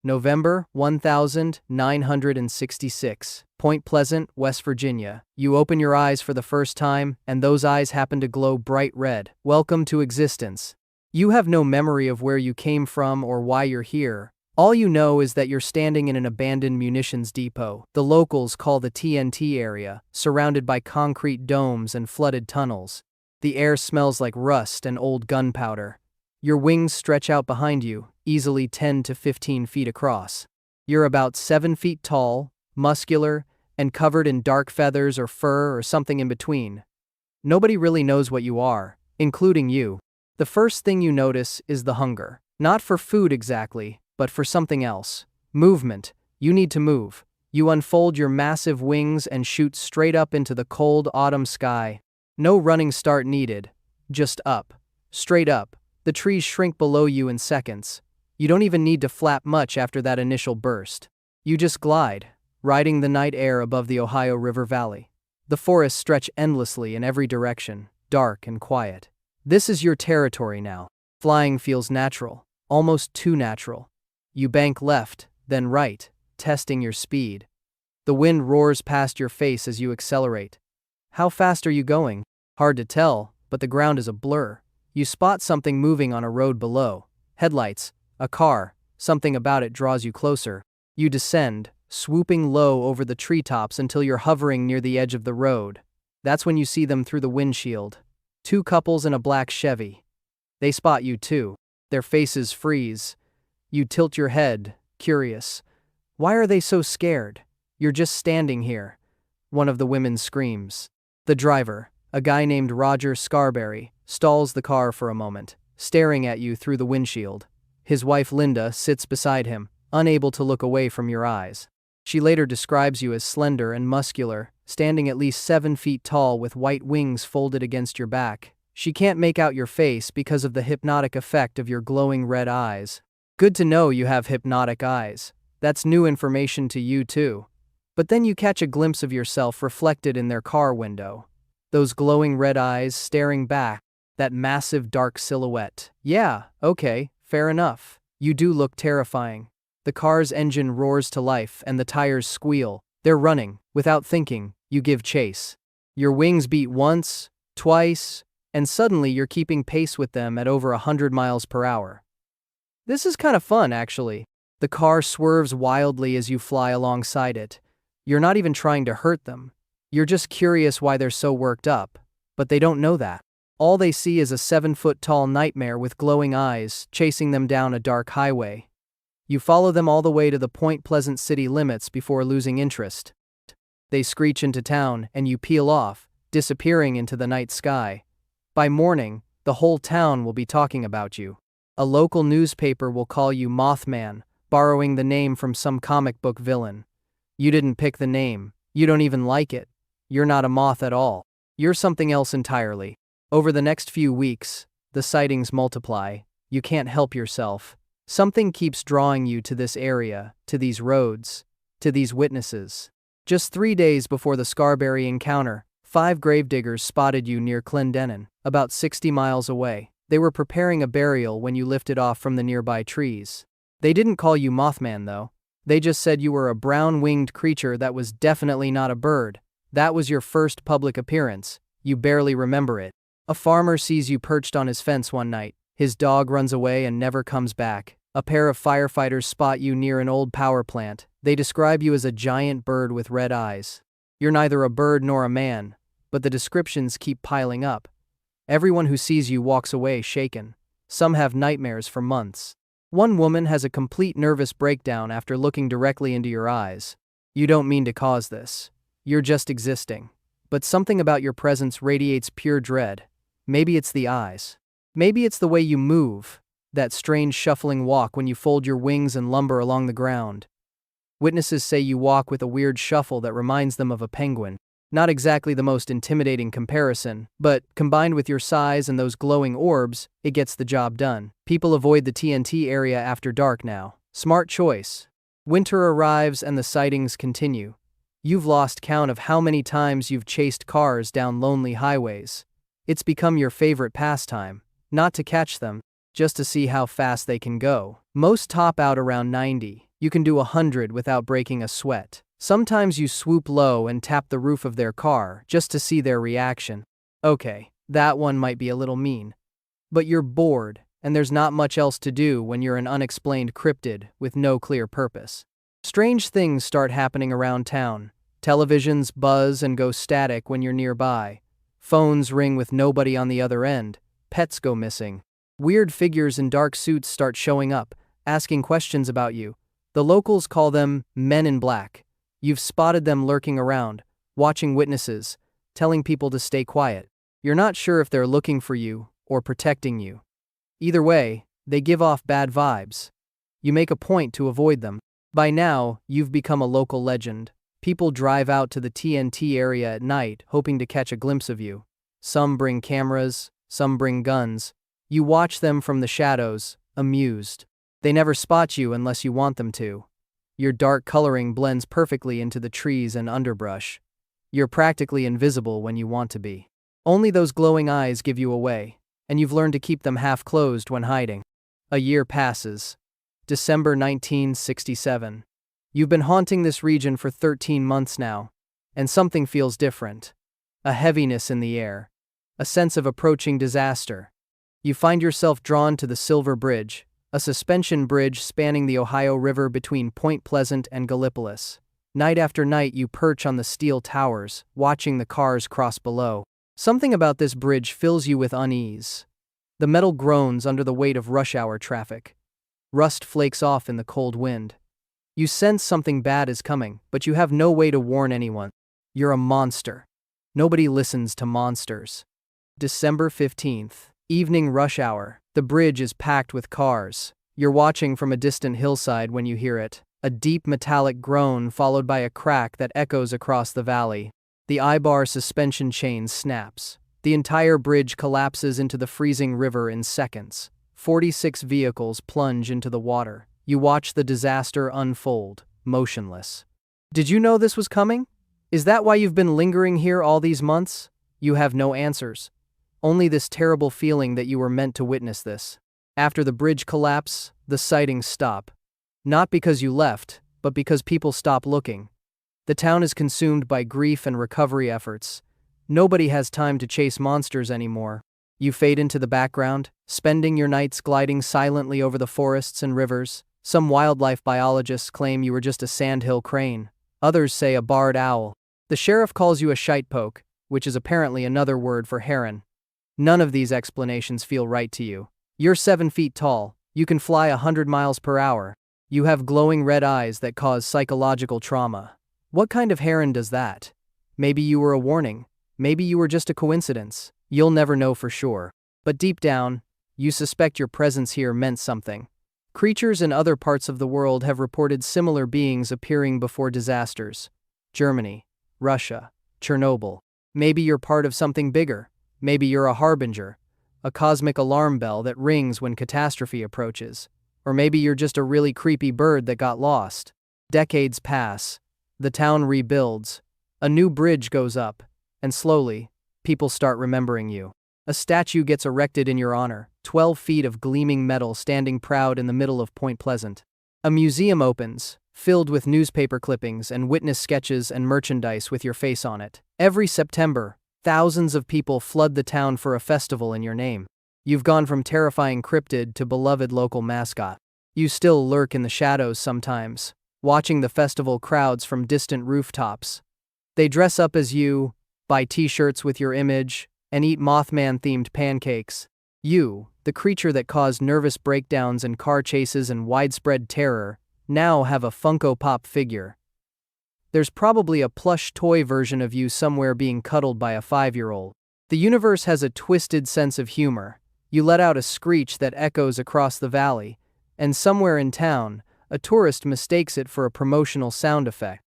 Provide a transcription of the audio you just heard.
November 1966. Point Pleasant, West Virginia. You open your eyes for the first time, and those eyes happen to glow bright red. Welcome to existence. You have no memory of where you came from or why you're here. All you know is that you're standing in an abandoned munitions depot. The locals call the TNT area, surrounded by concrete domes and flooded tunnels. The air smells like rust and old gunpowder. Your wings stretch out behind you, easily 10 to 15 feet across. You're about 7 feet tall, muscular, and covered in dark feathers or fur or something in between. Nobody really knows what you are, including you. The first thing you notice is the hunger. Not for food exactly, but for something else. Movement. You need to move. You unfold your massive wings and shoot straight up into the cold autumn sky. No running start needed. Just up. Straight up. The trees shrink below you in seconds. You don't even need to flap much after that initial burst. You just glide, riding the night air above the Ohio River Valley. The forests stretch endlessly in every direction, dark and quiet. This is your territory now. Flying feels natural, almost too natural. You bank left, then right, testing your speed. The wind roars past your face as you accelerate. How fast are you going? Hard to tell, but the ground is a blur. You spot something moving on a road below. Headlights, a car, something about it draws you closer. You descend, swooping low over the treetops until you're hovering near the edge of the road. That's when you see them through the windshield. 2 couples in a black Chevy. They spot you too. Their faces freeze. You tilt your head, curious. Why are they so scared? You're just standing here. One of the women screams. The driver, a guy named Roger Scarberry, stalls the car for a moment, staring at you through the windshield. His wife Linda sits beside him, unable to look away from your eyes. She later describes you as slender and muscular, standing at least 7 feet tall with white wings folded against your back. She can't make out your face because of the hypnotic effect of your glowing red eyes. Good to know you have hypnotic eyes. That's new information to you too. But then you catch a glimpse of yourself reflected in their car window. Those glowing red eyes staring back, that massive dark silhouette. Yeah, okay, fair enough. You do look terrifying. The car's engine roars to life and the tires squeal. They're running. Without thinking, you give chase. Your wings beat once, twice, and suddenly you're keeping pace with them at over 100 miles per hour. This is kind of fun, actually. The car swerves wildly as you fly alongside it. You're not even trying to hurt them. You're just curious why they're so worked up, but they don't know that. All they see is a 7-foot-tall nightmare with glowing eyes chasing them down a dark highway. You follow them all the way to the Point Pleasant city limits before losing interest. They screech into town and you peel off, disappearing into the night sky. By morning, the whole town will be talking about you. A local newspaper will call you Mothman, borrowing the name from some comic book villain. You didn't pick the name. You don't even like it. You're not a moth at all. You're something else entirely. Over the next few weeks, the sightings multiply. You can't help yourself. Something keeps drawing you to this area, to these roads, to these witnesses. Just 3 days before the Scarberry encounter, 5 gravediggers spotted you near Clendenin, about 60 miles away. They were preparing a burial when you lifted off from the nearby trees. They didn't call you Mothman though. They just said you were a brown-winged creature that was definitely not a bird. That was your first public appearance. You barely remember it. A farmer sees you perched on his fence one night. His dog runs away and never comes back. A pair of firefighters spot you near an old power plant. They describe you as a giant bird with red eyes. You're neither a bird nor a man, but the descriptions keep piling up. Everyone who sees you walks away shaken. Some have nightmares for months. One woman has a complete nervous breakdown after looking directly into your eyes. You don't mean to cause this. You're just existing. But something about your presence radiates pure dread. Maybe it's the eyes. Maybe it's the way you move, that strange shuffling walk when you fold your wings and lumber along the ground. Witnesses say you walk with a weird shuffle that reminds them of a penguin. Not exactly the most intimidating comparison, but combined with your size and those glowing orbs, it gets the job done. People avoid the TNT area after dark now. Smart choice. Winter arrives and the sightings continue. You've lost count of how many times you've chased cars down lonely highways. It's become your favorite pastime, not to catch them, just to see how fast they can go. Most top out around 90, You can do 100 without breaking a sweat. Sometimes you swoop low and tap the roof of their car just to see their reaction. Okay, that one might be a little mean. But you're bored, and there's not much else to do when you're an unexplained cryptid with no clear purpose. Strange things start happening around town. Televisions buzz and go static when you're nearby. Phones ring with nobody on the other end. Pets go missing. Weird figures in dark suits start showing up, asking questions about you. The locals call them men in black. You've spotted them lurking around, watching witnesses, telling people to stay quiet. You're not sure if they're looking for you or protecting you. Either way, they give off bad vibes. You make a point to avoid them. By now, you've become a local legend. People drive out to the TNT area at night hoping to catch a glimpse of you. Some bring cameras, some bring guns. You watch them from the shadows, amused. They never spot you unless you want them to. Your dark coloring blends perfectly into the trees and underbrush. You're practically invisible when you want to be. Only those glowing eyes give you away, and you've learned to keep them half closed when hiding. A year passes. December 1967. You've been haunting this region for 13 months now, and something feels different. A heaviness in the air. A sense of approaching disaster. You find yourself drawn to the Silver Bridge, a suspension bridge spanning the Ohio River between Point Pleasant and Gallipolis. Night after night you perch on the steel towers, watching the cars cross below. Something about this bridge fills you with unease. The metal groans under the weight of rush hour traffic. Rust flakes off in the cold wind. You sense something bad is coming, but you have no way to warn anyone. You're a monster. Nobody listens to monsters. December 15th. Evening rush hour. The bridge is packed with cars. You're watching from a distant hillside when you hear it. A deep metallic groan followed by a crack that echoes across the valley. The I-bar suspension chain snaps. The entire bridge collapses into the freezing river in seconds. 46 vehicles plunge into the water. You watch the disaster unfold, motionless. Did you know this was coming? Is that why you've been lingering here all these months? You have no answers. Only this terrible feeling that you were meant to witness this. After the bridge collapse, the sightings stop. Not because you left, but because people stop looking. The town is consumed by grief and recovery efforts. Nobody has time to chase monsters anymore. You fade into the background, spending your nights gliding silently over the forests and rivers. Some wildlife biologists claim you were just a sandhill crane. Others say a barred owl. The sheriff calls you a shitepoke, which is apparently another word for heron. None of these explanations feel right to you. You're 7 feet tall. You can fly 100 miles per hour. You have glowing red eyes that cause psychological trauma. What kind of heron does that? Maybe you were a warning. Maybe you were just a coincidence. You'll never know for sure. But deep down, you suspect your presence here meant something. Creatures in other parts of the world have reported similar beings appearing before disasters. Germany, Russia, Chernobyl. Maybe you're part of something bigger. Maybe you're a harbinger, a cosmic alarm bell that rings when catastrophe approaches. Or maybe you're just a really creepy bird that got lost. Decades pass. The town rebuilds. A new bridge goes up. And slowly, people start remembering you. A statue gets erected in your honor, 12 feet of gleaming metal standing proud in the middle of Point Pleasant. A museum opens, filled with newspaper clippings and witness sketches and merchandise with your face on it. Every September, thousands of people flood the town for a festival in your name. You've gone from terrifying cryptid to beloved local mascot. You still lurk in the shadows sometimes, watching the festival crowds from distant rooftops. They dress up as you, buy t-shirts with your image, and eat Mothman-themed pancakes. You, the creature that caused nervous breakdowns and car chases and widespread terror, now have a Funko Pop figure. There's probably a plush toy version of you somewhere being cuddled by a 5-year-old. The universe has a twisted sense of humor. You let out a screech that echoes across the valley, and somewhere in town, a tourist mistakes it for a promotional sound effect.